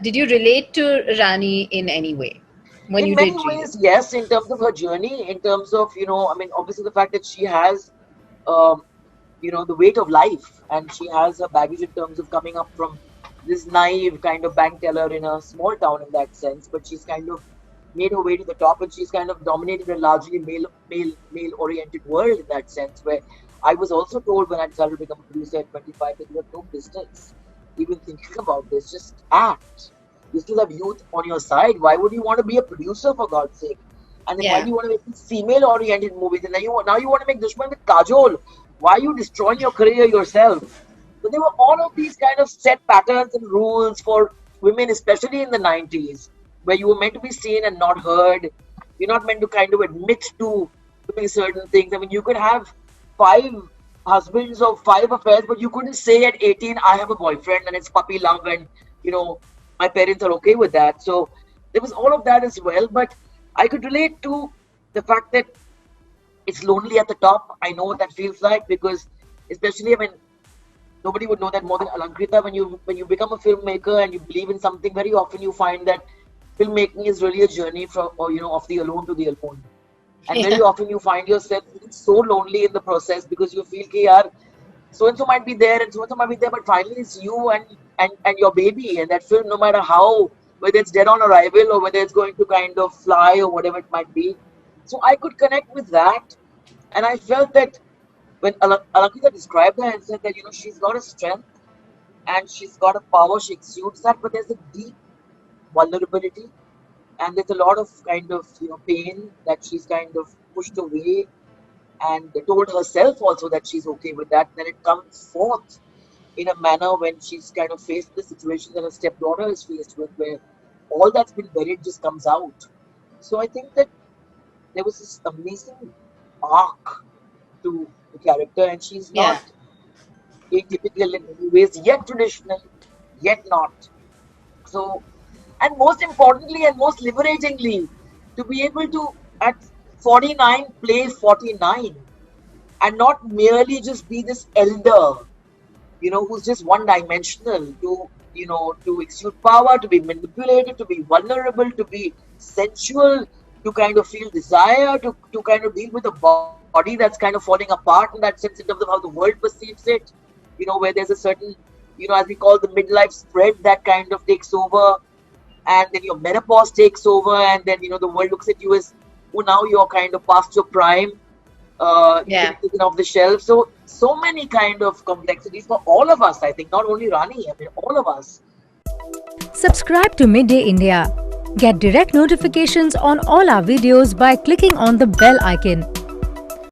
Did you relate to Rani in any way when In you many did read it? ways, yes, in terms of her journey, in terms of, I mean, obviously the fact that she has, um, the weight of life, and she has her baggage in terms of coming up from this naive kind of bank teller in a small town in that sense, but she's kind of made her way to the top, and she's kind of dominated a largely male oriented world in that sense, where I was also told when I decided to become a producer at 25 that you have no business even thinking about this, just act. You still have youth on your side. Why would you want to be a producer, for God's sake? And then why do Yeah. you want to make these female-oriented movies? And then now you want to make Dushman with Kajol. Why are you destroying your career yourself? So there were all of these kind of set patterns and rules for women, especially in the 90s, where you were meant to be seen and not heard. You're not meant to kind of admit to doing certain things. I mean, you could have 5 husbands or 5 affairs, but you couldn't say at 18, I have a boyfriend and it's puppy love, and you know, my parents are okay with that. So there was all of that as well. But I could relate to the fact that it's lonely at the top. I know what that feels like, because especially, I mean, nobody would know that more than Alankrita. When you become a filmmaker and you believe in something, very often you find that filmmaking is really a journey from, or of the alone to the alone. And very Yeah. often you find yourself feeling so lonely in the process, because you feel कि यार so and so might be there and so and so might be there, but finally it's you and your baby, and that film, no matter how, whether it's dead on arrival or whether it's going to kind of fly or whatever it might be. So I could connect with that, and I felt that when Alankita described her and said that she's got a strength and she's got a power, she exudes that, but there's a deep vulnerability, and there's a lot of kind of pain that she's kind of pushed away, and told herself also that she's okay with that. Then it comes forth in a manner when she's kind of faced the situation that her stepdaughter is faced with, where all that's been buried just comes out. So I think that there was this amazing arc to the character, and she's Yeah. not atypical in many ways, yet traditional, yet not. So, and most importantly and most liberatingly, to be able to at 49 play 49 and not merely just be this elder, who's just one dimensional, to exude power, to be manipulated, to be vulnerable, to be sensual, to kind of feel desire, to kind of deal with a body that's kind of falling apart in that sense, in terms of how the world perceives it, where there's a certain, as we call the midlife spread that kind of takes over, and then your menopause takes over, and then the world looks at you as, oh, now you're kind of past your prime, you can Yeah. be taken off the shelf. So many kind of complexities for all of us, I think, not only Rani, I mean, all of us. Subscribe to Midday India. Get direct notifications on all our videos by clicking on the bell icon.